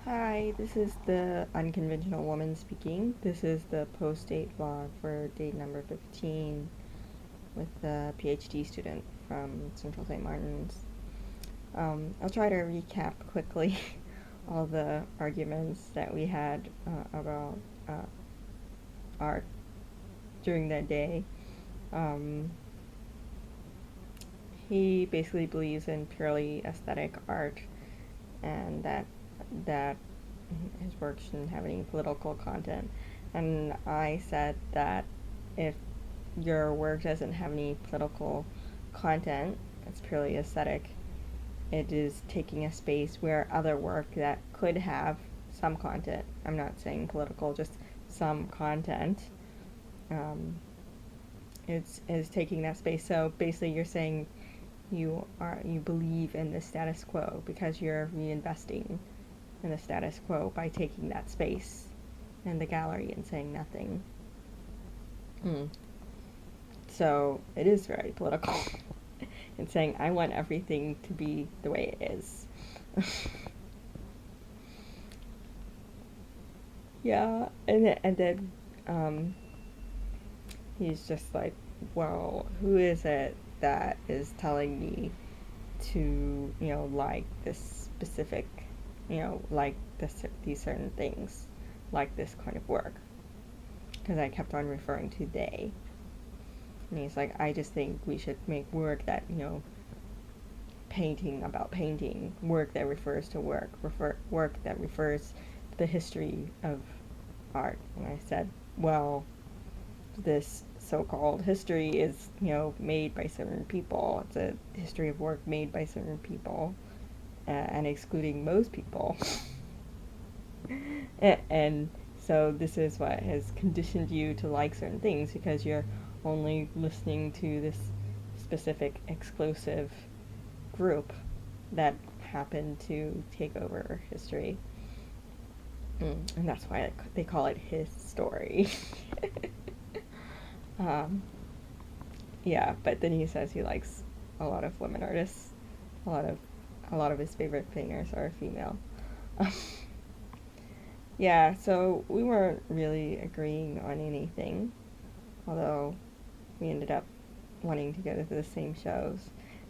Hi, this is the Unconventional Woman speaking. This is the post-date vlog for date number 15 with the PhD student from Central St. Martin's. I'll try to recap quickly all the arguments that we had about art during that day. Um, he basically believes in purely aesthetic art and that his work shouldn't have any political content. And I said that if your work doesn't have any political content, it's purely aesthetic, it is taking a space where other work that could have some content, I'm not saying political, just some content, um, is taking that space. So basically you're saying you believe in the status quo because you're reinvesting in the status quo by taking that space in the gallery and saying nothing. Mm. So it is very political. And saying I want everything to be the way it is. Yeah, and then um, he's just like, well, who is it that is telling me to like this specific, like these certain things, like this kind of work? Because I kept on referring to they. And he's like, I just think we should make work that, painting about painting, work that refers to work that refers to the history of art. And I said, well, this so-called history is, made by certain people. It's a history of work made by certain people, and excluding most people. And so this is what has conditioned you to like certain things because you're only listening to this specific exclusive group that happened to take over history. And that's why they call it his story. um, yeah, but then he says he likes a lot of women artists. A lot of his favorite painters are female. Yeah, so we weren't really agreeing on anything, although we ended up wanting to go to the same shows.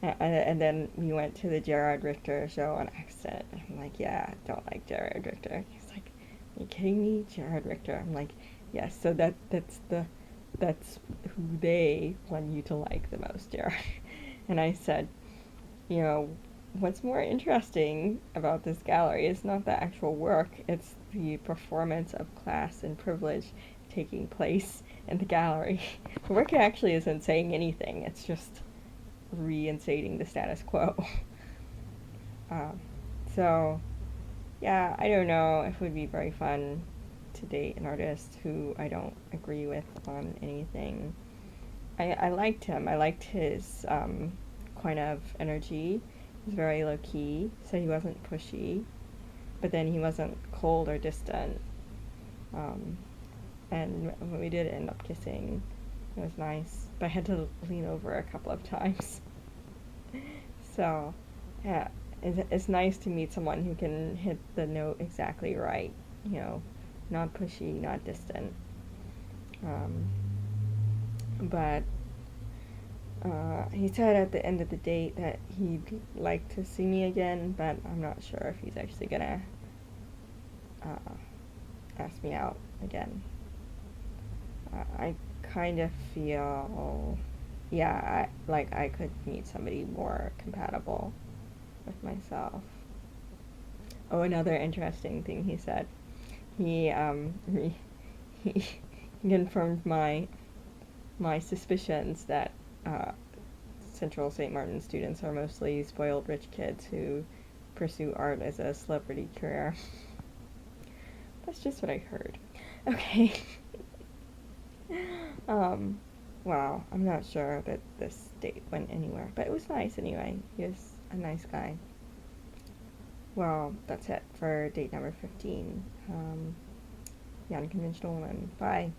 And then we went to the Gerard Richter show on accident. I'm like, yeah, I don't like Gerard Richter. He's like, are you kidding me? Gerard Richter. I'm like, yes, so that's who they want you to like the most, Gerard. And I said, you know, what's more interesting about this gallery is not the actual work, it's the performance of class and privilege taking place in the gallery. The work actually isn't saying anything, it's just reinstating the status quo. um, so, yeah, I don't know if it would be very fun to date an artist who I don't agree with on anything. I liked him. I liked his kind of energy. He was very low key, so he wasn't pushy, but then he wasn't cold or distant. Um, and when we did end up kissing, it was nice, but I had to lean over a couple of times. So, yeah, it's nice to meet someone who can hit the note exactly right, not pushy, not distant. Um, but he said at the end of the date that he'd like to see me again, but I'm not sure if he's actually gonna uh, ask me out again. I kind of feel, yeah, I could meet somebody more compatible with myself. Oh, another interesting thing he said. He he confirmed my suspicions that uh, Central St. Martin students are mostly spoiled rich kids who pursue art as a celebrity career. That's just what I heard. Okay. um, well, I'm not sure that this date went anywhere, but it was nice anyway. He was a nice guy. Well, that's it for date number 15. The Unconventional Woman. Bye.